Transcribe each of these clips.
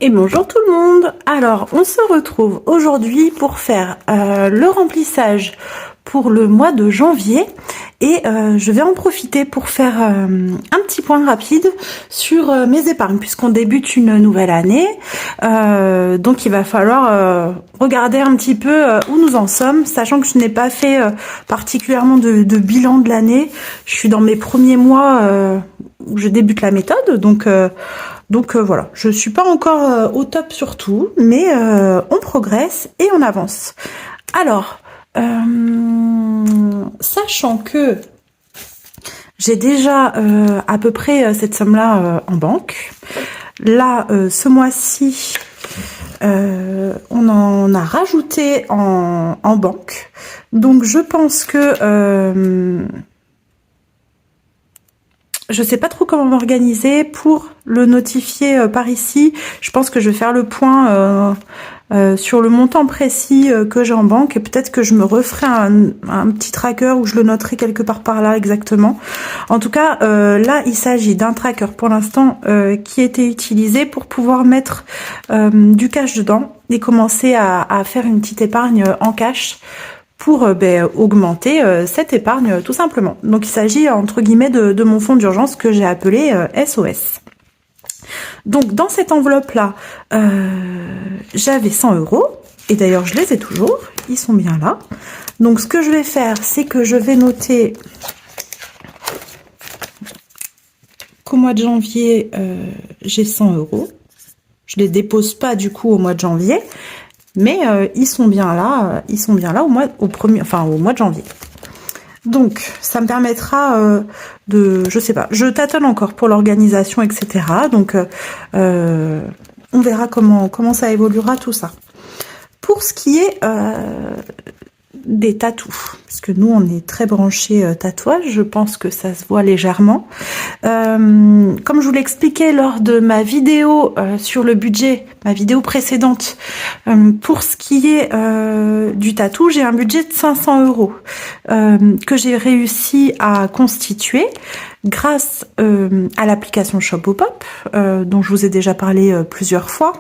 Et bonjour tout le monde. Alors on se retrouve aujourd'hui pour faire le remplissage pour le mois de janvier et je vais en profiter pour faire un petit point rapide sur mes épargnes puisqu'on débute une nouvelle année. Donc il va falloir regarder un petit peu où nous en sommes, sachant que je n'ai pas fait particulièrement de bilan de l'année. Je suis dans mes premiers mois où je débute la méthode, donc voilà, je suis pas encore au top sur tout, mais on progresse et on avance. Alors, sachant que j'ai déjà à peu près cette somme-là en banque, là, ce mois-ci, on en a rajouté en banque, donc je pense que je sais pas trop comment m'organiser pour le notifier par ici. Je pense que je vais faire le point sur le montant précis que j'ai en banque et peut-être que je me referai un petit tracker où je le noterai quelque part par là exactement. En tout cas, là, il s'agit d'un tracker pour l'instant qui a été utilisé pour pouvoir mettre du cash dedans et commencer à faire une petite épargne en cash pour augmenter cette épargne tout simplement. Donc il s'agit entre guillemets de mon fonds d'urgence que j'ai appelé SOS. Donc dans cette enveloppe là, j'avais 100 € et d'ailleurs je les ai toujours, ils sont bien là. Donc ce que je vais faire, c'est que je vais noter qu'au mois de janvier, j'ai 100 €. Je les dépose pas du coup au mois de janvier, mais ils sont bien là au mois de janvier. Donc ça me permettra je sais pas, je tâtonne encore pour l'organisation, etc. Donc on verra comment ça évoluera tout ça. Pour ce qui est des tatous, parce que nous on est très branchés tatouage, je pense que ça se voit légèrement. Comme je vous l'expliquais lors de ma vidéo sur le budget, ma vidéo précédente, pour ce qui est du tatou, j'ai un budget de 500 € que j'ai réussi à constituer grâce à l'application Shopopop, dont je vous ai déjà parlé plusieurs fois.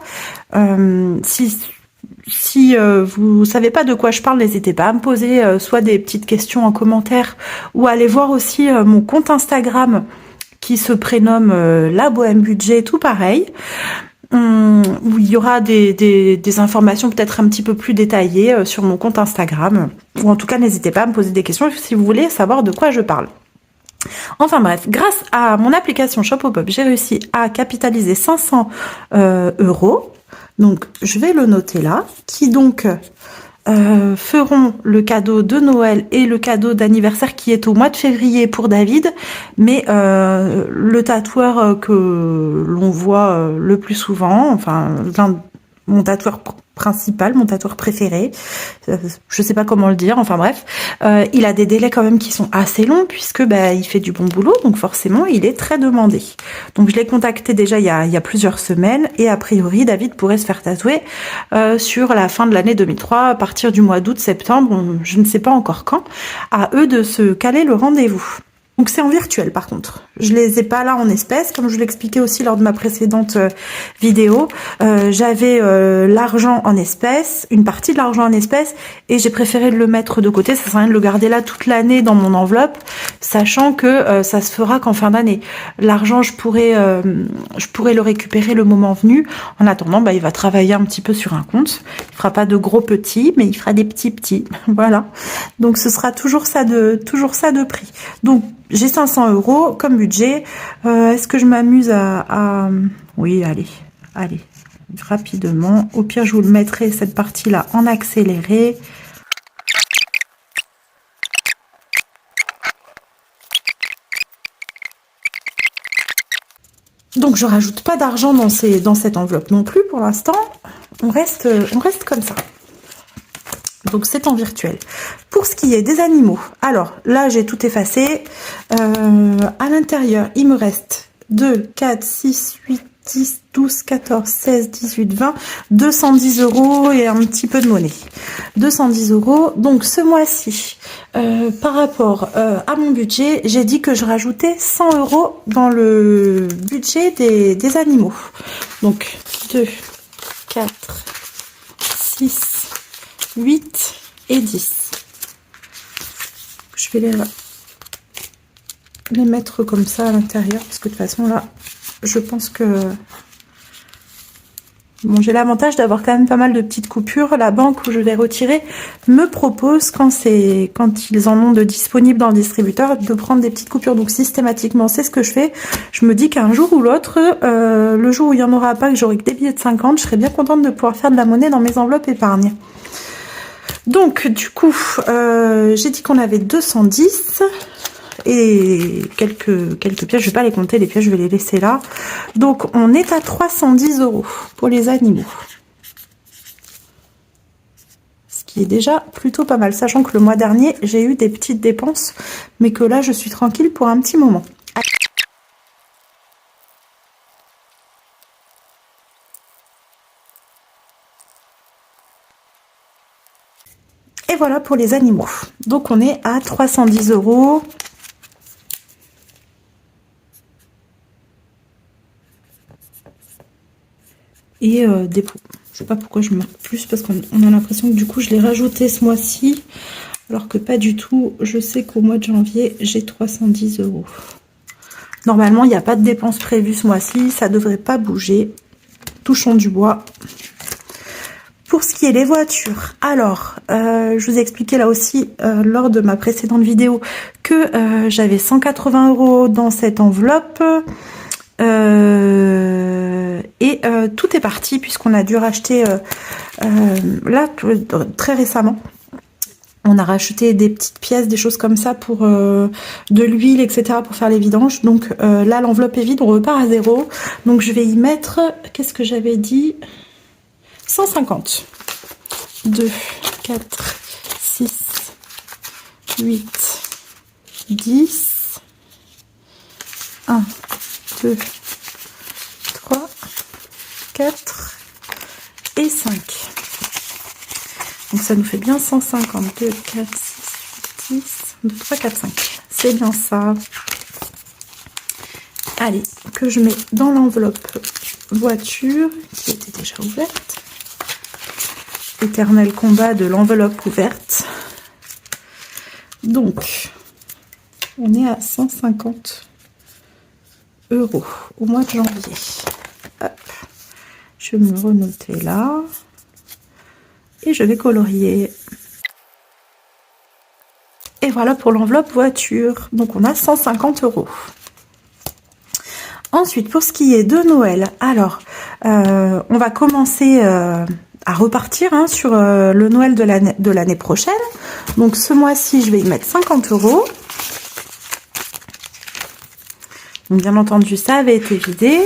Si vous savez pas de quoi je parle, n'hésitez pas à me poser soit des petites questions en commentaire ou à aller voir aussi mon compte Instagram qui se prénomme La Bohème Budget, tout pareil, où il y aura des informations peut-être un petit peu plus détaillées sur mon compte Instagram. Ou en tout cas, n'hésitez pas à me poser des questions si vous voulez savoir de quoi je parle. Enfin bref, grâce à mon application Shopopop, j'ai réussi à capitaliser 500 €. Donc je vais le noter là, qui donc feront le cadeau de Noël et le cadeau d'anniversaire qui est au mois de février pour David, mais le tatoueur que l'on voit le plus souvent, enfin mon tatoueur principal, mon tatoueur préféré, je sais pas comment le dire, enfin bref, il a des délais quand même qui sont assez longs puisque il fait du bon boulot, donc forcément il est très demandé. Donc je l'ai contacté déjà il y a plusieurs semaines et a priori David pourrait se faire tatouer sur la fin de l'année 2003, à partir du mois d'août, septembre, je ne sais pas encore quand, à eux de se caler le rendez-vous. Donc c'est en virtuel par contre. Je les ai pas là en espèces, comme je l'expliquais aussi lors de ma précédente vidéo. J'avais l'argent en espèces, une partie de l'argent en espèces, et j'ai préféré le mettre de côté. Ça sert à rien de le garder là toute l'année dans mon enveloppe, sachant que ça se fera qu'en fin d'année. L'argent, je pourrais le récupérer le moment venu. En attendant, il va travailler un petit peu sur un compte. Il fera pas de gros petits, mais il fera des petits. Voilà. Donc ce sera toujours ça de prix. Donc j'ai 500 € comme budget. Est-ce que je m'amuse à... Oui, allez, rapidement. Au pire, je vous le mettrai cette partie-là en accéléré. Donc je rajoute pas d'argent dans cette enveloppe non plus pour l'instant. On reste comme ça. Donc c'est en virtuel. Pour ce qui est des animaux, alors là j'ai tout effacé. À l'intérieur, il me reste 2, 4, 6, 8, 10, 12, 14, 16, 18, 20, 210 € et un petit peu de monnaie. 210 €. Donc ce mois-ci, par rapport à mon budget, j'ai dit que je rajoutais 100 € dans le budget des animaux. Donc 2, 4, 6, 8 et 10. Je vais les mettre comme ça à l'intérieur parce que de toute façon là, je pense que bon, j'ai l'avantage d'avoir quand même pas mal de petites coupures. La banque où je vais retirer me propose quand ils en ont de disponibles dans le distributeur de prendre des petites coupures. Donc systématiquement, c'est ce que je fais. Je me dis qu'un jour ou l'autre, le jour où il y en aura pas, que j'aurai que des billets de 50, je serais bien contente de pouvoir faire de la monnaie dans mes enveloppes épargne. Donc du coup, j'ai dit qu'on avait 210 et quelques pièces. Je vais pas les compter, les pièces je vais les laisser là. Donc on est à 310 € pour les animaux, ce qui est déjà plutôt pas mal, sachant que le mois dernier j'ai eu des petites dépenses, mais que là je suis tranquille pour un petit moment. Et voilà pour les animaux. Donc on est à 310 €. Et des pots. Je sais pas pourquoi je marque plus, parce qu'on a l'impression que du coup je l'ai rajouté ce mois-ci, alors que pas du tout. Je sais qu'au mois de janvier, j'ai 310 €. Normalement, il n'y a pas de dépenses prévues ce mois-ci, ça devrait pas bouger. Touchons du bois. Pour ce qui est des voitures, alors, je vous ai expliqué là aussi, lors de ma précédente vidéo, que j'avais 180 € dans cette enveloppe. Et tout est parti puisqu'on a dû racheter là très récemment. On a racheté des petites pièces, des choses comme ça pour de l'huile, etc. pour faire les vidanges. Donc là l'enveloppe est vide, on repart à zéro. Donc je vais y mettre, qu'est-ce que j'avais dit, 150. 2, 4, 6, 8, 10, 1, 2, 3, 4 et 5. Donc ça nous fait bien 152, 4, 6, 8, 10, 2, 3, 4, 5. C'est bien ça. Allez, que je mets dans l'enveloppe voiture, qui était déjà ouverte. Éternel combat de l'enveloppe ouverte. Donc, on est à 150 € au mois de janvier. Hop. Je vais me renoter là. Et je vais colorier. Et voilà pour l'enveloppe voiture. Donc on a 150 €. Ensuite, pour ce qui est de Noël, alors, on va commencer à repartir sur le Noël de l'année prochaine. Donc ce mois-ci, je vais y mettre 50 €. Donc bien entendu, ça avait été vidé.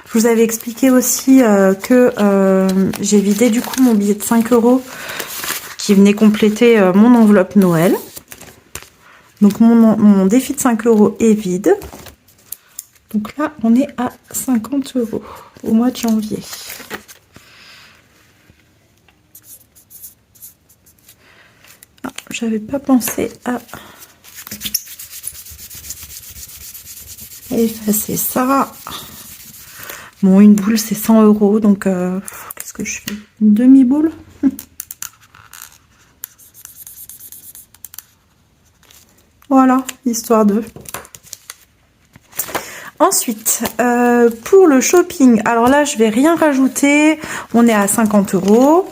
Je vous avais expliqué aussi que j'ai vidé du coup mon billet de 5 € qui venait compléter mon enveloppe Noël. Donc mon défi de 5 € est vide. Donc là, on est à 50 € au mois de janvier. Ah, j'avais pas pensé à effacer ça. Bon, une boule, c'est 100 €, donc qu'est-ce que je fais? Une demi-boule? Voilà, histoire de... Ensuite, pour le shopping, alors là, je vais rien rajouter. On est à 50 €.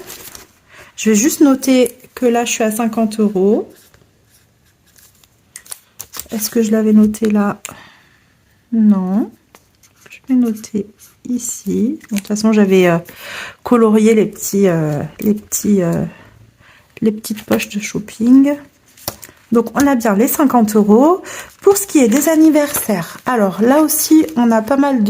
Je vais juste noter que là, je suis à 50 €. Est-ce que je l'avais noté là? Non. Je vais noter ici. De toute façon, j'avais colorié les petites poches de shopping. Donc on a bien les 50 €. Pour ce qui est des anniversaires, alors là aussi on a pas mal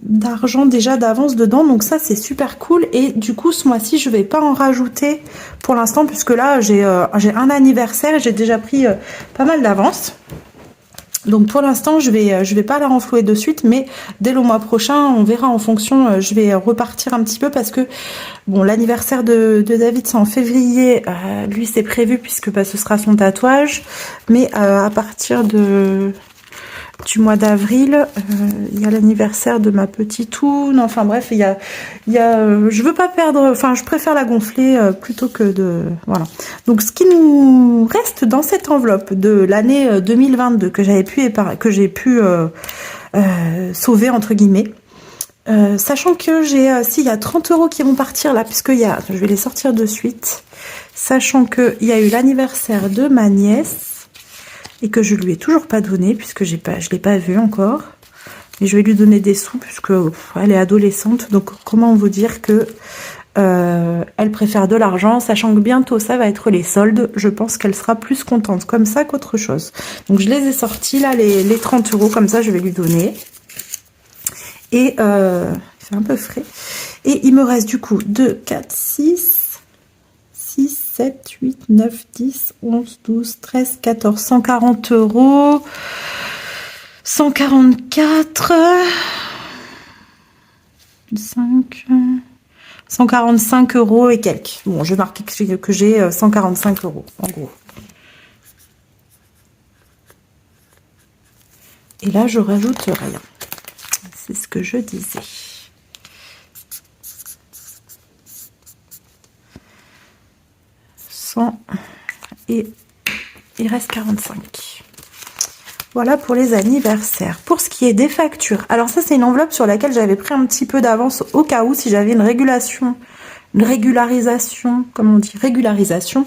d'argent déjà d'avance dedans, donc ça c'est super cool. Et du coup ce mois-ci je vais pas en rajouter pour l'instant, puisque là j'ai un anniversaire et j'ai déjà pris pas mal d'avance. Donc pour l'instant, je vais pas la renflouer de suite, mais dès le mois prochain, on verra en fonction. Je vais repartir un petit peu parce que bon, l'anniversaire de David c'est en février. Lui c'est prévu puisque bah, ce sera son tatouage, mais à partir du mois d'avril, il y a l'anniversaire de ma petite toune. Enfin bref, je veux pas perdre. Enfin, je préfère la gonfler plutôt que de voilà. Donc, ce qui nous reste dans cette enveloppe de l'année 2022 que j'ai pu sauver entre guillemets. Sachant que s'il y a 30 € qui vont partir là, puisque je vais les sortir de suite. Sachant que il y a eu l'anniversaire de ma nièce. Et que je lui ai toujours pas donné puisque je l'ai pas vu encore. Mais je vais lui donner des sous puisque elle est adolescente. Donc comment vous dire que elle préfère de l'argent, sachant que bientôt ça va être les soldes. Je pense qu'elle sera plus contente comme ça qu'autre chose. Donc je les ai sortis là les 30 € comme ça je vais lui donner. Et il fait un peu frais. Et il me reste du coup 2, 4, 6, 7, 8, 9, 10, 11, 12, 13, 14, 140 €, 144, 5, 145 € et quelques. Bon, je marque que j'ai 145 € en gros. Et là, je rajoute rien. C'est ce que je disais. Et il reste 45. Voilà pour les anniversaires. Pour ce qui est des factures, alors ça c'est une enveloppe sur laquelle j'avais pris un petit peu d'avance au cas où si j'avais une régularisation, comme on dit, régulation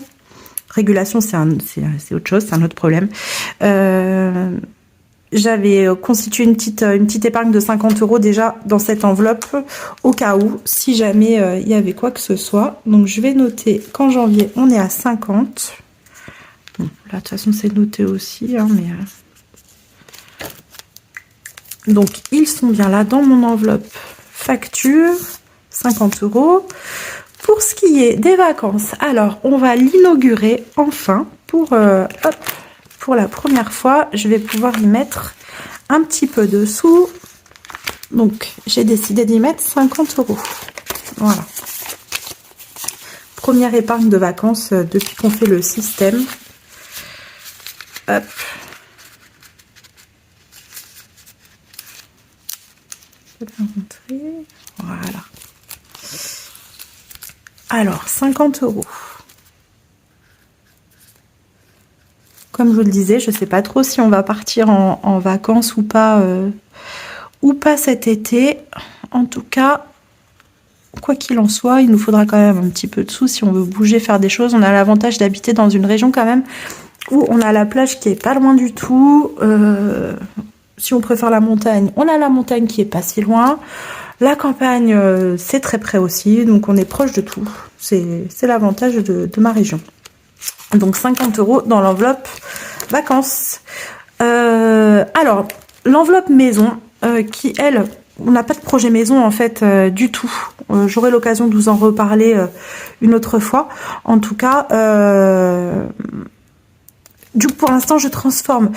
c'est autre chose, c'est un autre problème. J'avais constitué une petite épargne de 50 € déjà dans cette enveloppe au cas où, si jamais il y avait quoi que ce soit. Donc je vais noter qu'en janvier, on est à 50. Bon, là, de toute façon, c'est noté aussi. Hein, mais donc, ils sont bien là dans mon enveloppe facture, 50 €. Pour ce qui est des vacances, alors, on va l'inaugurer enfin pour... hop, pour la première fois, je vais pouvoir y mettre un petit peu de sous. Donc, j'ai décidé d'y mettre 50 €. Voilà. Première épargne de vacances depuis qu'on fait le système. Hop. Voilà. Alors, 50 €. Comme je vous le disais, je ne sais pas trop si on va partir en vacances ou pas cet été. En tout cas, quoi qu'il en soit, il nous faudra quand même un petit peu de sous si on veut bouger, faire des choses. On a l'avantage d'habiter dans une région quand même où on a la plage qui est pas loin du tout. Si on préfère la montagne, on a la montagne qui est pas si loin. La campagne, c'est très près aussi, donc on est proche de tout. C'est l'avantage de ma région. Donc 50 € dans l'enveloppe vacances. Alors, l'enveloppe maison, qui elle, on n'a pas de projet maison en fait du tout. J'aurai l'occasion de vous en reparler une autre fois. En tout cas, du coup pour l'instant je transforme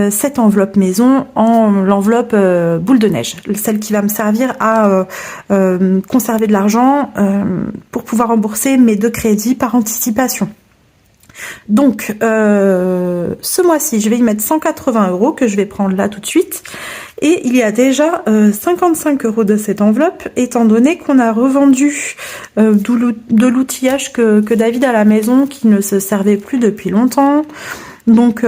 cette enveloppe maison en l'enveloppe boule de neige. Celle qui va me servir à conserver de l'argent pour pouvoir rembourser mes 2 crédits par anticipation. Donc, ce mois-ci, je vais y mettre 180 € que je vais prendre là tout de suite. Et il y a déjà 55 € de cette enveloppe, étant donné qu'on a revendu de l'outillage que David a à la maison, qui ne se servait plus depuis longtemps. Donc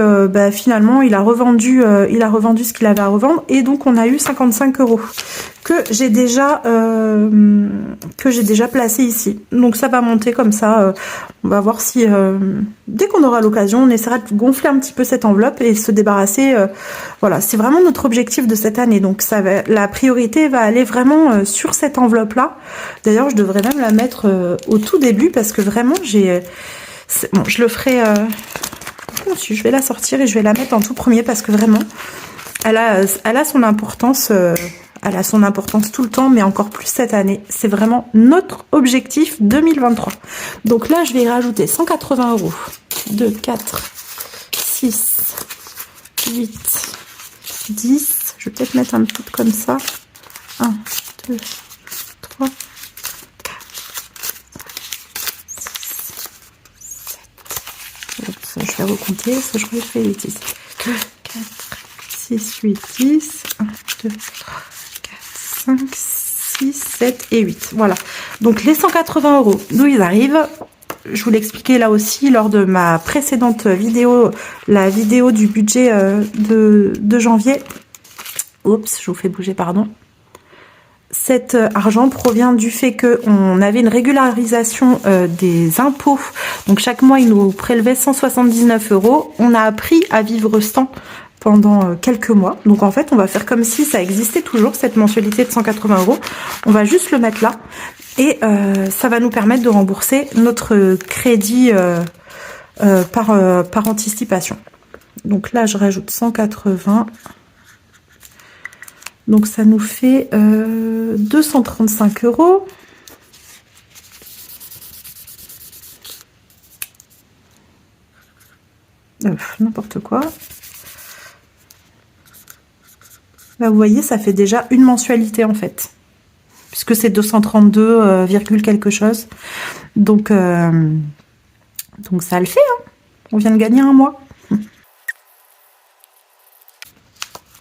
finalement il a revendu ce qu'il avait à revendre et donc on a eu 55 € que j'ai déjà placé ici. Donc ça va monter comme ça. On va voir si dès qu'on aura l'occasion, on essaiera de gonfler un petit peu cette enveloppe et se débarrasser. Voilà, c'est vraiment notre objectif de cette année. Donc la priorité va aller vraiment sur cette enveloppe là. D'ailleurs, je devrais même la mettre au tout début parce que vraiment bon, je le ferai. Je vais la sortir et je vais la mettre en tout premier parce que vraiment, elle a son importance. Elle a son importance tout le temps, mais encore plus cette année. C'est vraiment notre objectif 2023. Donc là, je vais y rajouter 180 €. 2, 4, 6, 8, 10. Je vais peut-être mettre un petit comme ça. 1, 2, 3, 4, 5, 6, 7. Oups, je vais recompter, ça je refais les 10. 2, 4, 6, 8, 10. 1, 2, 3, 4, 5, 6, 7 et 8. Voilà. Donc les 180 €, d'où ils arrivent? Je vous l'expliquais là aussi lors de ma précédente vidéo, la vidéo du budget de janvier. Oups, je vous fais bouger, pardon. Cet argent provient du fait qu'on avait une régularisation des impôts. Donc chaque mois, ils nous prélevaient 179 €. On a appris à vivre sans pendant quelques mois. Donc en fait, on va faire comme si ça existait toujours, cette mensualité de 180 €. On va juste le mettre là. Et ça va nous permettre de rembourser notre crédit par anticipation. Donc là, je rajoute 180. Donc ça nous fait 235 €. N'importe quoi. Là, vous voyez, ça fait déjà une mensualité en fait. Puisque c'est 232, quelque chose. Donc ça le fait, hein. On vient de gagner un mois.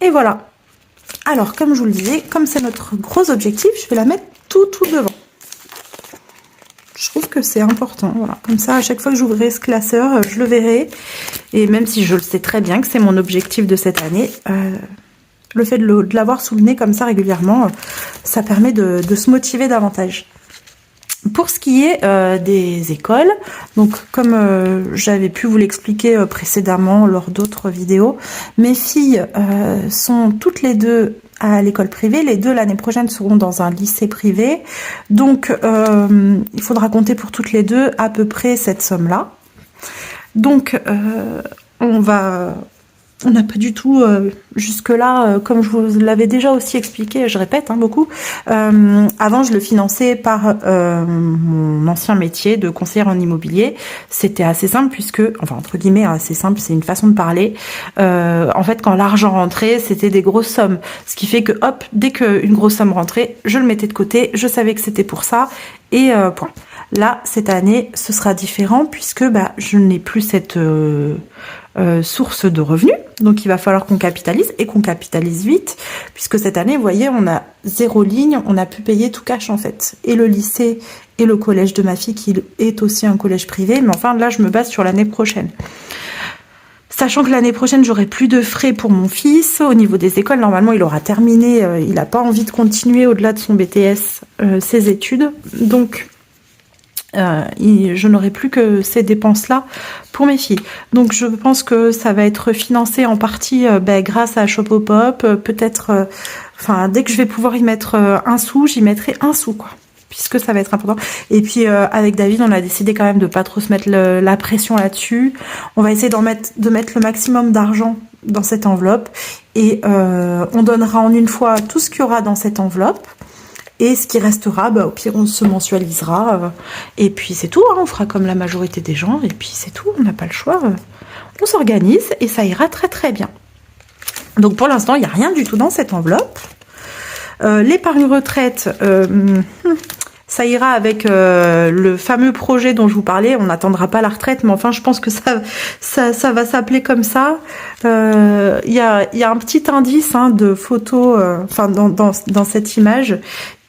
Et voilà. Alors, comme je vous le disais, comme c'est notre gros objectif, je vais la mettre tout devant. Je trouve que c'est important. Voilà. Comme ça, à chaque fois que j'ouvrirai ce classeur, je le verrai. Et même si je le sais très bien que c'est mon objectif de cette année, le fait de l'avoir sous le nez comme ça régulièrement, ça permet de se motiver davantage. Pour ce qui est des écoles, donc comme j'avais pu vous l'expliquer précédemment lors d'autres vidéos, mes filles sont toutes les deux à l'école privée. Les deux l'année prochaine seront dans un lycée privé. Donc il faudra compter pour toutes les deux à peu près cette somme-là. Donc on n'a pas du tout jusque-là, comme je vous l'avais déjà aussi expliqué, je répète beaucoup, avant je le finançais par mon ancien métier de conseillère en immobilier. C'était assez simple puisque, enfin entre guillemets assez simple, c'est une façon de parler. En fait quand l'argent rentrait, c'était des grosses sommes. Ce qui fait que hop, dès qu'une grosse somme rentrait, je le mettais de côté, je savais que c'était pour ça et point. Là, cette année, ce sera différent puisque je n'ai plus cette source de revenus. Donc, il va falloir qu'on capitalise et qu'on capitalise vite puisque cette année, vous voyez, on a 0 ligne, on a pu payer tout cash en fait. Et le lycée et le collège de ma fille qui est aussi un collège privé. Mais enfin, là, je me base sur l'année prochaine. Sachant que l'année prochaine, j'aurai plus de frais pour mon fils. Au niveau des écoles, normalement, il aura terminé. Il n'a pas envie de continuer au-delà de son BTS ses études. Donc, je n'aurai plus que ces dépenses-là pour mes filles. Donc, je pense que ça va être financé en partie grâce à Shopopop. Peut-être, dès que je vais pouvoir y mettre un sou, j'y mettrai un sou, quoi. Puisque ça va être important. Et puis avec David, on a décidé quand même de pas trop se mettre la pression là-dessus. On va essayer de mettre le maximum d'argent dans cette enveloppe. Et on donnera en une fois tout ce qu'il y aura dans cette enveloppe. Et ce qui restera, au pire, on se mensualisera. Et puis c'est tout, hein, on fera comme la majorité des gens. Et puis c'est tout, on n'a pas le choix. On s'organise et ça ira très très bien. Donc pour l'instant, il n'y a rien du tout dans cette enveloppe. L'épargne retraite, ça ira avec le fameux projet dont je vous parlais. On n'attendra pas la retraite, mais enfin, je pense que ça va s'appeler comme ça. Il y a un petit indice de photo, dans cette image,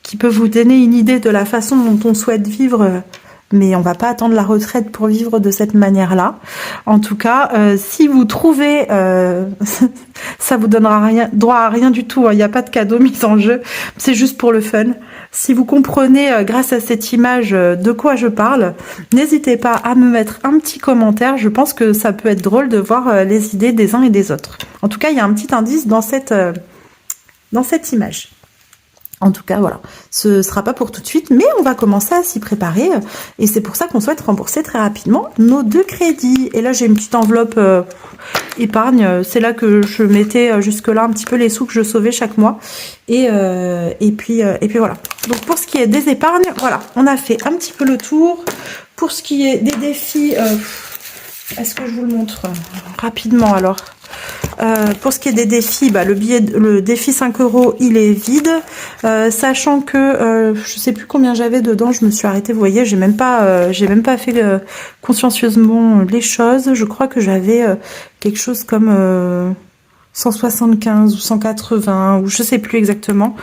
qui peut vous donner une idée de la façon dont on souhaite vivre. Mais on va pas attendre la retraite pour vivre de cette manière-là. En tout cas, si vous trouvez, ça vous donnera droit à rien du tout. Il n'y a pas de cadeau mis en jeu. C'est juste pour le fun. Si vous comprenez, grâce à cette image, de quoi je parle, n'hésitez pas à me mettre un petit commentaire. Je pense que ça peut être drôle de voir les idées des uns et des autres. En tout cas, il y a un petit indice dans cette image. En tout cas, voilà, ce sera pas pour tout de suite, mais on va commencer à s'y préparer. Et c'est pour ça qu'on souhaite rembourser très rapidement nos 2 crédits. Et là, j'ai une petite enveloppe épargne. C'est là que je mettais jusque-là un petit peu les sous que je sauvais chaque mois. Et puis voilà. Donc, pour ce qui est des épargnes, voilà, on a fait un petit peu le tour. Pour ce qui est des défis, est-ce que je vous le montre rapidement alors ? Pour ce qui est des défis, bah, le défi 5 €, il est vide. Sachant que je sais plus combien j'avais dedans, je me suis arrêtée. Vous voyez, j'ai même pas fait consciencieusement les choses. Je crois que j'avais quelque chose comme 175 ou 180 ou je sais plus exactement.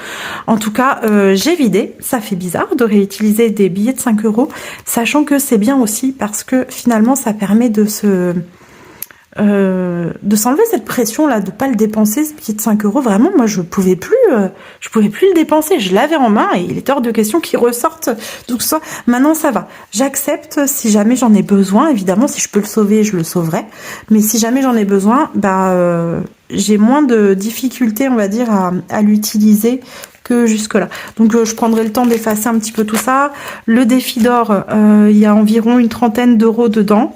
En tout cas, j'ai vidé. Ça fait bizarre de réutiliser des billets de 5 €, sachant que c'est bien aussi parce que finalement ça permet de s'enlever cette pression là de pas le dépenser, ce billet de 5 €. Vraiment, moi je pouvais plus le dépenser, je l'avais en main et il est hors de question qu'il ressorte. Donc ça, maintenant ça va, j'accepte. Si jamais j'en ai besoin, évidemment, si je peux le sauver, je le sauverai, mais si jamais j'en ai besoin, bah j'ai moins de difficultés, on va dire, à l'utiliser que jusque là. Donc je prendrai le temps d'effacer un petit peu tout ça. Le défi d'or, il y a environ une trentaine d'euros dedans.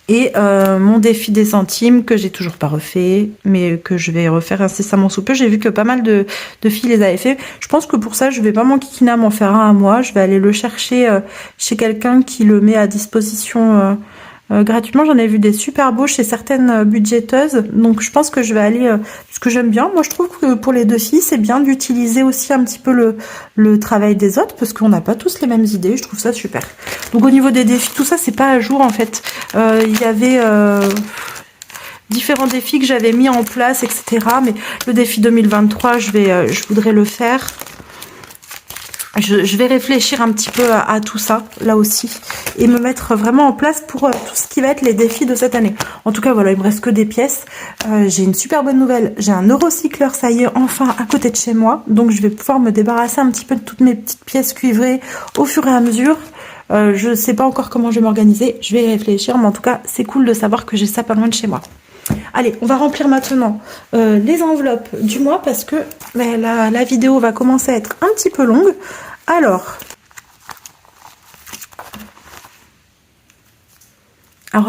Et mon défi des centimes que j'ai toujours pas refait, mais que je vais refaire incessamment sous peu. J'ai vu que pas mal de filles les avaient fait. Je pense que pour ça, je vais pas m'enquiquiner à m'en faire un à moi. Je vais aller le chercher chez quelqu'un qui le met à disposition gratuitement. J'en ai vu des super beaux chez certaines budgéteuses. Donc je pense que je vais aller, parce que j'aime bien. Moi je trouve que pour les deux filles, c'est bien d'utiliser aussi un petit peu le travail des autres, parce qu'on n'a pas tous les mêmes idées. Je trouve ça super. Donc au niveau des défis, tout ça c'est pas à jour en fait. Il y avait différents défis que j'avais mis en place, etc. Mais le défi 2023, je voudrais le faire. Je vais réfléchir un petit peu à tout ça, là aussi, et me mettre vraiment en place pour tout ce qui va être les défis de cette année. En tout cas, voilà, il me reste que des pièces. J'ai une super bonne nouvelle. J'ai un eurocycleur, ça y est, enfin, à côté de chez moi. Donc, je vais pouvoir me débarrasser un petit peu de toutes mes petites pièces cuivrées au fur et à mesure. Je sais pas encore comment je vais m'organiser. Je vais y réfléchir, mais en tout cas, c'est cool de savoir que j'ai ça pas loin de chez moi. Allez, on va remplir maintenant les enveloppes du mois parce que la vidéo va commencer à être un petit peu longue. Alors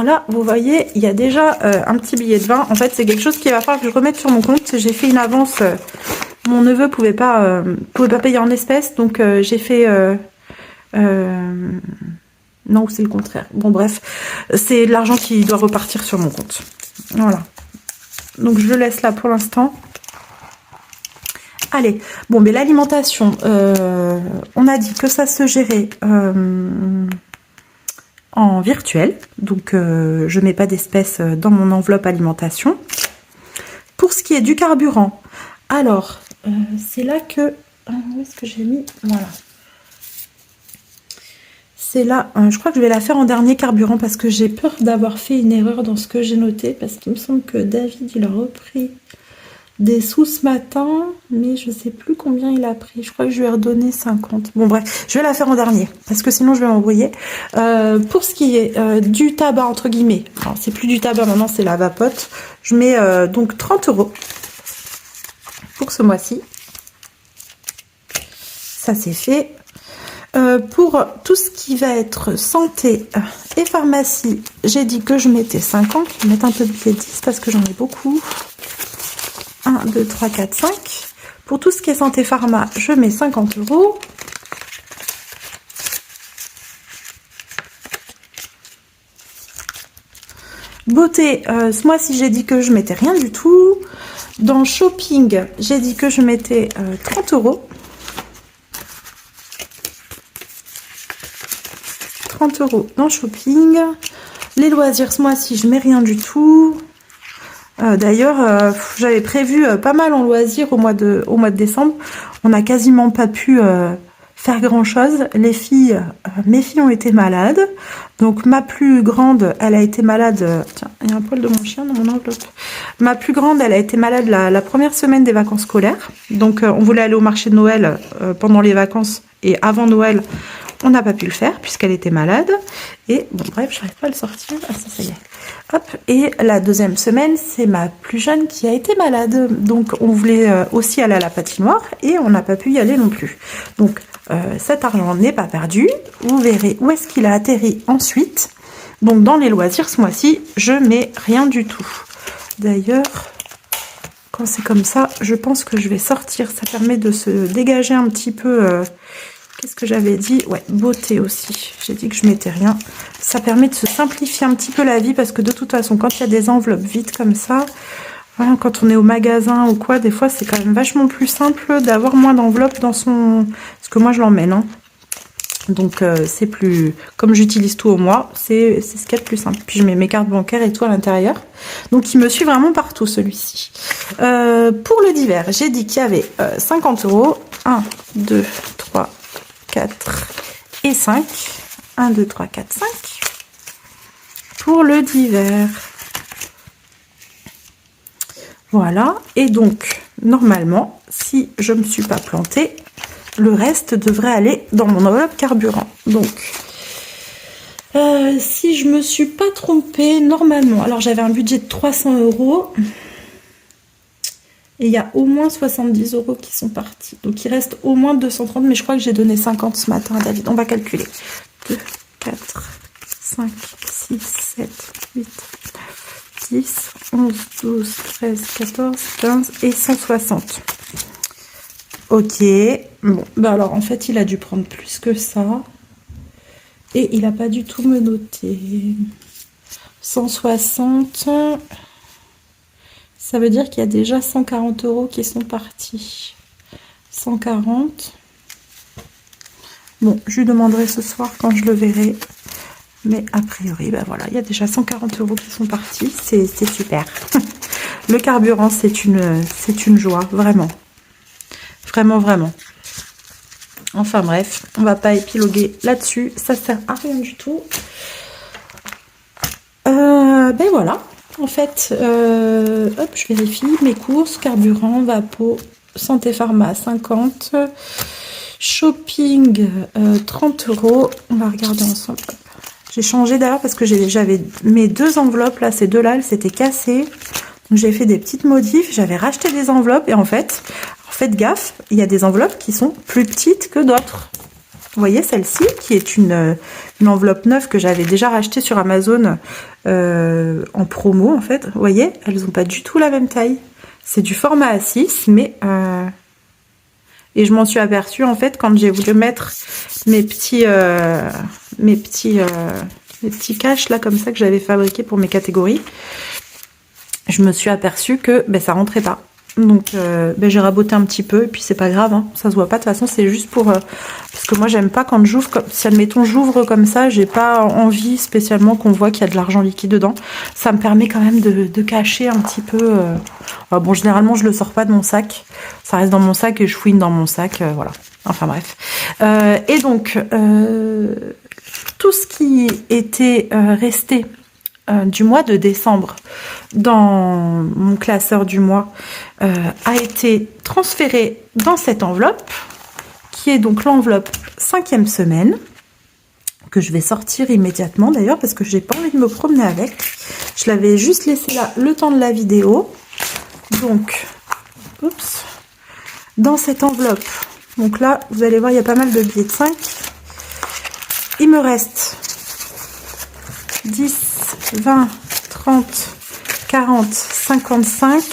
là, vous voyez, il y a déjà un petit billet de 20. En fait, c'est quelque chose qu'il va falloir que je remette sur mon compte. J'ai fait une avance. Mon neveu pouvait pas payer en espèces, donc j'ai fait... non, c'est le contraire. Bon, bref, c'est de l'argent qui doit repartir sur mon compte. Voilà. Donc, je le laisse là pour l'instant. Allez, bon, mais l'alimentation, on a dit que ça se gérait en virtuel. Donc, je mets pas d'espèces dans mon enveloppe alimentation. Pour ce qui est du carburant, alors, c'est là que... où est-ce que j'ai mis? Voilà. C'est là, je crois que je vais la faire en dernier carburant parce que j'ai peur d'avoir fait une erreur dans ce que j'ai noté, parce qu'il me semble que David, il a repris des sous ce matin, mais je sais plus combien il a pris. Je crois que je lui ai redonné 50. Bon bref, je vais la faire en dernier, parce que sinon je vais m'embrouiller. Pour ce qui est du tabac, entre guillemets, alors c'est plus du tabac maintenant, c'est la vapote, je mets donc 30 € pour ce mois-ci. Ça c'est fait. Pour tout ce qui va être santé et pharmacie, j'ai dit que je mettais 50. Je vais mettre un peu de billet 10 parce que j'en ai beaucoup. 1, 2, 3, 4, 5. Pour tout ce qui est santé pharma, je mets 50 €. Beauté, ce mois-ci, j'ai dit que je mettais rien du tout. Dans shopping, j'ai dit que je mettais 30 €. 30 € dans shopping. Les loisirs, ce mois-ci, je mets rien du tout. D'ailleurs, j'avais prévu pas mal en loisirs au mois de décembre. On n'a quasiment pas pu faire grand-chose. Les filles, mes filles ont été malades. Donc ma plus grande, elle a été malade. Tiens, il y a un poil de mon chien dans mon enveloppe. Ma plus grande, elle a été malade la première semaine des vacances scolaires. Donc on voulait aller au marché de Noël pendant les vacances et avant Noël. On n'a pas pu le faire puisqu'elle était malade. Et bon, bref, j'arrive pas à le sortir. Ah, ça y est. Hop. Et la deuxième semaine, c'est ma plus jeune qui a été malade. Donc, on voulait aussi aller à la patinoire et on n'a pas pu y aller non plus. Donc, cet argent n'est pas perdu. Vous verrez où est-ce qu'il a atterri ensuite. Donc, dans les loisirs, ce mois-ci, je mets rien du tout. D'ailleurs, quand c'est comme ça, je pense que je vais sortir. Ça permet de se dégager un petit peu... Qu'est-ce que j'avais dit? Ouais, beauté aussi. J'ai dit que je mettais rien. Ça permet de se simplifier un petit peu la vie parce que de toute façon, quand il y a des enveloppes vides comme ça, voilà, quand on est au magasin ou quoi, des fois, c'est quand même vachement plus simple d'avoir moins d'enveloppes dans son... Parce que moi, je l'emmène, hein. Donc, c'est plus... Comme j'utilise tout au mois, c'est ce qu'il y a de plus simple. Puis, je mets mes cartes bancaires et tout à l'intérieur. Donc, il me suit vraiment partout, celui-ci. Pour le divers, j'ai dit qu'il y avait 50 €. 1, 2, 3, 4 et 5. 1, 2, 3, 4, 5. Pour le divers. Voilà. Et donc, normalement, si je ne me suis pas plantée, le reste devrait aller dans mon enveloppe carburant. Donc, si je me suis pas trompée, normalement, alors j'avais un budget de 300 €. Et il y a au moins 70 € qui sont partis. Donc, il reste au moins 230, mais je crois que j'ai donné 50 ce matin à David. On va calculer. 2, 4, 5, 6, 7, 8, 10, 11, 12, 13, 14, 15 et 160. Ok. Bon, bah alors, en fait, il a dû prendre plus que ça. Et il n'a pas du tout me noté. 160... Ça veut dire qu'il y a déjà 140 € qui sont partis. 140. Bon, je lui demanderai ce soir quand je le verrai. Mais a priori, ben voilà, il y a déjà 140 € qui sont partis. C'est super. Le carburant, c'est une joie, vraiment. Vraiment, vraiment. Enfin bref, on va pas épiloguer là-dessus. Ça sert à rien du tout. Ben voilà. En fait, hop, je vérifie mes courses, carburant, Vapo, Santé Pharma 50, shopping 30 €. On va regarder ensemble. J'ai changé d'ailleurs parce que j'avais mes deux enveloppes là, ces deux-là, elles s'étaient cassées. Donc j'ai fait des petites modifs, j'avais racheté des enveloppes et en fait, faites gaffe, il y a des enveloppes qui sont plus petites que d'autres. Vous voyez celle-ci qui est une enveloppe neuve que j'avais déjà rachetée sur Amazon en promo en fait. Vous voyez, elles n'ont pas du tout la même taille. C'est du format A6, mais et je m'en suis aperçue en fait quand j'ai voulu mettre mes petits caches là comme ça que j'avais fabriqués pour mes catégories. Je me suis aperçue que ben, ça rentrait pas. Donc ben, j'ai raboté un petit peu et puis c'est pas grave, hein, ça se voit pas. De toute façon, c'est juste pour parce que moi j'aime pas quand j'ouvre comme si admettons j'ouvre comme ça, j'ai pas envie spécialement qu'on voit qu'il y a de l'argent liquide dedans. Ça me permet quand même de cacher un petit peu. Bon, généralement je le sors pas de mon sac, ça reste dans mon sac et je fouine dans mon sac, voilà. Enfin bref. Et donc tout ce qui était resté du mois de décembre dans mon classeur du mois a été transféré dans cette enveloppe qui est donc l'enveloppe 5e semaine que je vais sortir immédiatement d'ailleurs parce que j'ai pas envie de me promener avec. Je l'avais juste laissé là le temps de la vidéo. Donc oups, dans cette enveloppe, donc là vous allez voir il y a pas mal de billets de 5. Il me reste 10, 20, 30, 40, 55,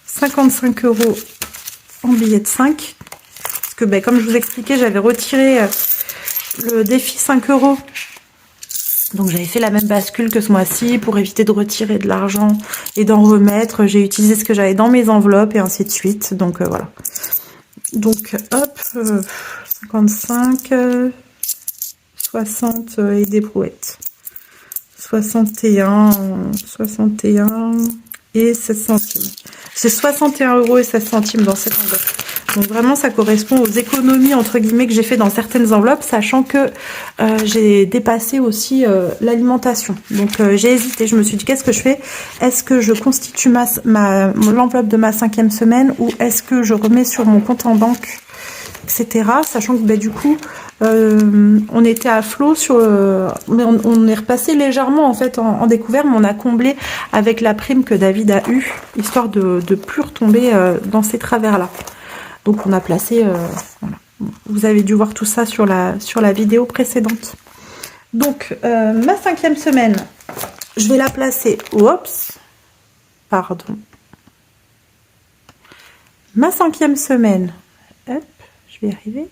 55 € en billets de 5. Parce que ben, comme je vous expliquais, j'avais retiré le défi 5 €. Donc j'avais fait la même bascule que ce mois-ci pour éviter de retirer de l'argent et d'en remettre. J'ai utilisé ce que j'avais dans mes enveloppes et ainsi de suite. Donc voilà. Donc hop, 55, 60 et des brouettes. 61 et 16 centimes. C'est 61 € et 16 centimes dans cette enveloppe. Donc vraiment ça correspond aux économies entre guillemets que j'ai fait dans certaines enveloppes, sachant que j'ai dépassé aussi l'alimentation. Donc j'ai hésité, je me suis dit qu'est-ce que je fais? Est-ce que je constitue l'enveloppe de ma 5e semaine ou est-ce que je remets sur mon compte en banque, etc. Sachant que bah, du coup on était à flot sur mais on est repassé légèrement en fait en découvert, mais on a comblé avec la prime que David a eue, histoire de plus retomber dans ces travers là. Donc on a placé voilà. Vous avez dû voir tout ça sur la vidéo précédente. Donc ma 5e semaine, je vais la placer pardon, ma 5e semaine, hop, je vais y arriver.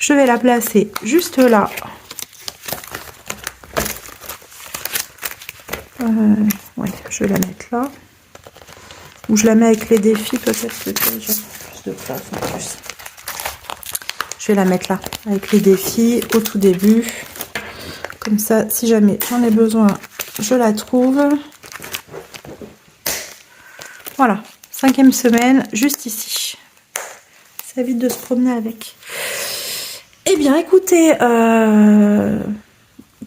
Je vais la placer juste là. Ouais, je vais la mettre là. Ou je la mets avec les défis, peut-être que j'ai plus de place en plus. Je vais la mettre là, avec les défis, au tout début. Comme ça, si jamais j'en ai besoin, je la trouve. Voilà, 5e semaine, juste ici. Ça évite de se promener avec. Eh bien, écoutez,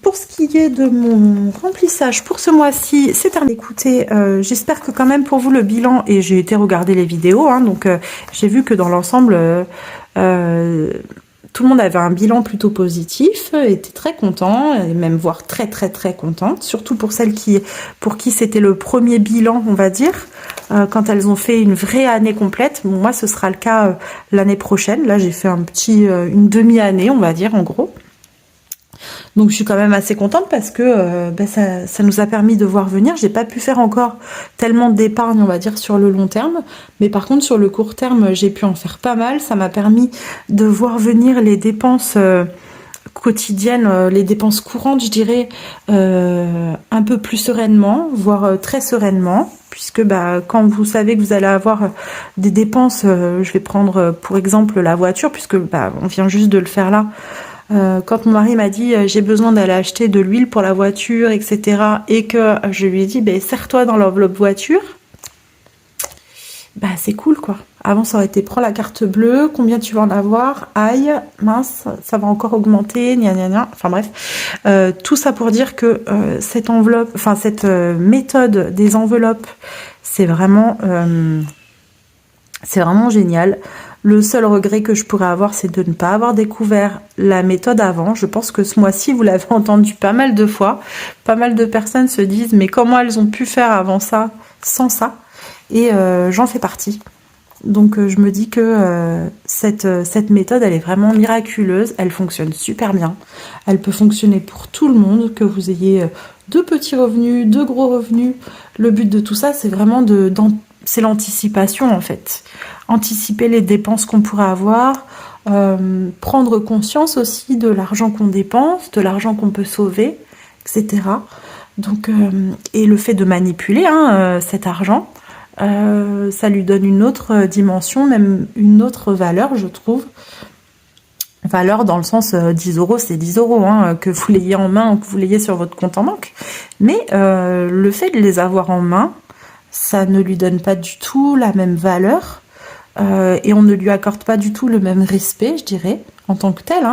pour ce qui est de mon remplissage pour ce mois-ci, c'est terminé. Écoutez, j'espère que quand même pour vous le bilan, et j'ai été regarder les vidéos, hein, donc j'ai vu que dans l'ensemble, tout le monde avait un bilan plutôt positif, était très content, et même voire très contente, surtout pour celles pour qui c'était le premier bilan, on va dire, quand elles ont fait une vraie année complète. Bon, moi, ce sera le cas l'année prochaine. Là, j'ai fait une demi-année, on va dire, en gros. Donc je suis quand même assez contente parce que ça nous a permis de voir venir. J'ai pas pu faire encore tellement d'épargne, on va dire, sur le long terme. Mais par contre, sur le court terme, j'ai pu en faire pas mal. Ça m'a permis de voir venir les dépenses quotidiennes, les dépenses courantes, je dirais, un peu plus sereinement, voire très sereinement. Puisque quand vous savez que vous allez avoir des dépenses, je vais prendre pour exemple la voiture, puisque on vient juste de le faire là. Quand mon mari m'a dit j'ai besoin d'aller acheter de l'huile pour la voiture, etc. et que je lui ai dit serre-toi dans l'enveloppe voiture, c'est cool quoi. Avant ça aurait été prends la carte bleue, combien tu vas en avoir, aïe, mince, ça va encore augmenter, gna gna gna, enfin bref. Tout ça pour dire que cette méthode des enveloppes, c'est vraiment génial. Le seul regret que je pourrais avoir, c'est de ne pas avoir découvert la méthode avant. Je pense que ce mois-ci, vous l'avez entendu pas mal de fois. Pas mal de personnes se disent, mais comment elles ont pu faire avant ça, sans ça? Et j'en fais partie. Donc je me dis que cette méthode, elle est vraiment miraculeuse. Elle fonctionne super bien. Elle peut fonctionner pour tout le monde, que vous ayez de petits revenus, de gros revenus. Le but de tout ça, c'est vraiment c'est l'anticipation en fait. Anticiper les dépenses qu'on pourrait avoir, prendre conscience aussi de l'argent qu'on dépense, de l'argent qu'on peut sauver, etc. Donc, et le fait de manipuler cet argent, ça lui donne une autre dimension, même une autre valeur, je trouve. Valeur dans le sens 10 euros, c'est 10 euros, que vous l'ayez en main ou que vous l'ayez sur votre compte en banque. Mais le fait de les avoir en main, ça ne lui donne pas du tout la même valeur et on ne lui accorde pas du tout le même respect, je dirais, en tant que tel,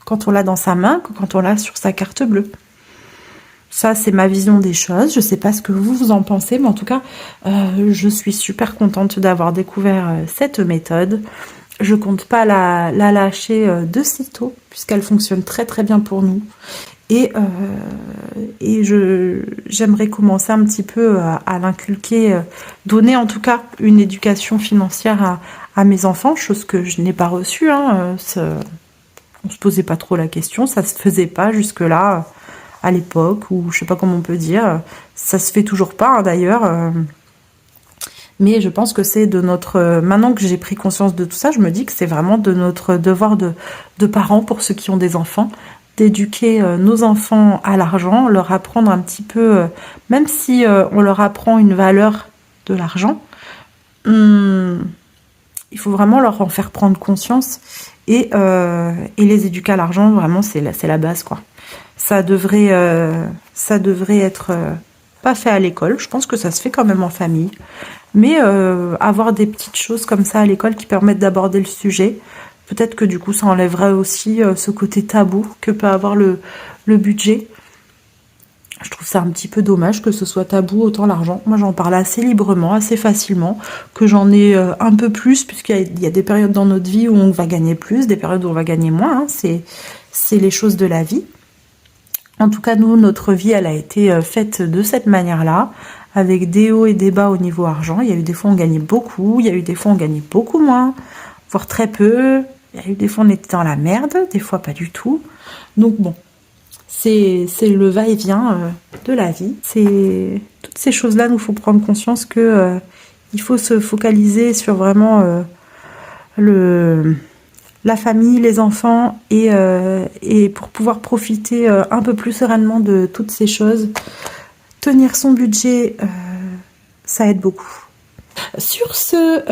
quand on l'a dans sa main que quand on l'a sur sa carte bleue. Ça, c'est ma vision des choses. Je sais pas ce que vous en pensez, mais en tout cas, je suis super contente d'avoir découvert cette méthode. Je compte pas la lâcher de sitôt, puisqu'elle fonctionne très bien pour nous. Et j'aimerais commencer un petit peu à l'inculquer, donner en tout cas une éducation financière à mes enfants, chose que je n'ai pas reçue. On se posait pas trop la question, ça se faisait pas jusque-là à l'époque, ou je sais pas comment on peut dire. Ça se fait toujours pas d'ailleurs. Mais je pense que c'est de notre... Maintenant que j'ai pris conscience de tout ça, je me dis que c'est vraiment de notre devoir de parents, pour ceux qui ont des enfants, d'éduquer nos enfants à l'argent, leur apprendre un petit peu, même si on leur apprend une valeur de l'argent, il faut vraiment leur en faire prendre conscience et les éduquer à l'argent, vraiment c'est la base quoi. Ça devrait être pas fait à l'école, je pense que ça se fait quand même en famille, mais avoir des petites choses comme ça à l'école qui permettent d'aborder le sujet. Peut-être que du coup ça enlèverait aussi ce côté tabou que peut avoir le budget. Je trouve ça un petit peu dommage que ce soit tabou autant l'argent. Moi j'en parle assez librement, assez facilement, que j'en ai un peu plus, puisqu'il y a des périodes dans notre vie où on va gagner plus, des périodes où on va gagner moins, c'est les choses de la vie. En tout cas nous, notre vie elle a été faite de cette manière-là, avec des hauts et des bas au niveau argent. Il y a eu des fois on gagnait beaucoup, il y a eu des fois on gagnait beaucoup moins, voire très peu. Il y a eu des fois on était dans la merde, des fois pas du tout. Donc bon, c'est le va-et-vient de la vie. Toutes ces choses-là, nous faut prendre conscience que il faut se focaliser sur vraiment la famille, les enfants et pour pouvoir profiter un peu plus sereinement de toutes ces choses. Tenir son budget, ça aide beaucoup. Sur ce,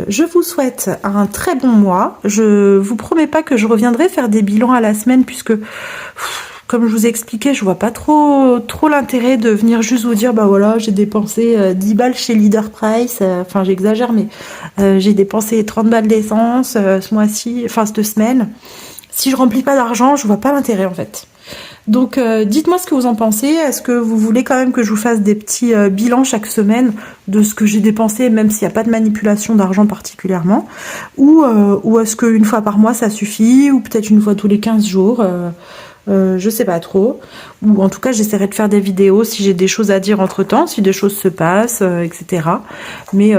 je vous souhaite un très bon mois. Je vous promets pas que je reviendrai faire des bilans à la semaine puisque, comme je vous ai expliqué, je vois pas trop l'intérêt de venir juste vous dire bah voilà, j'ai dépensé 10 balles chez Leader Price, enfin j'exagère mais j'ai dépensé 30 balles d'essence ce mois-ci, enfin cette semaine. Si je remplis pas d'argent, je vois pas l'intérêt en fait. Donc dites-moi ce que vous en pensez. Est-ce que vous voulez quand même que je vous fasse des petits bilans chaque semaine de ce que j'ai dépensé, même s'il n'y a pas de manipulation d'argent particulièrement, ou est-ce qu'une fois par mois ça suffit, ou peut-être une fois tous les 15 jours je sais pas trop, ou en tout cas j'essaierai de faire des vidéos si j'ai des choses à dire entre temps, si des choses se passent, etc. Mais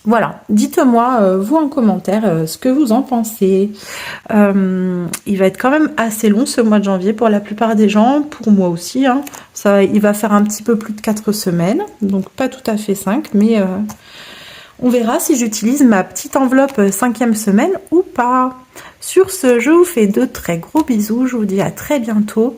voilà, dites-moi vous en commentaire ce que vous en pensez. Il va être quand même assez long ce mois de janvier pour la plupart des gens, pour moi aussi, hein. Ça, il va faire un petit peu plus de 4 semaines, donc pas tout à fait 5, mais on verra si j'utilise ma petite enveloppe 5e semaine ou pas. Sur ce, je vous fais de très gros bisous, je vous dis à très bientôt.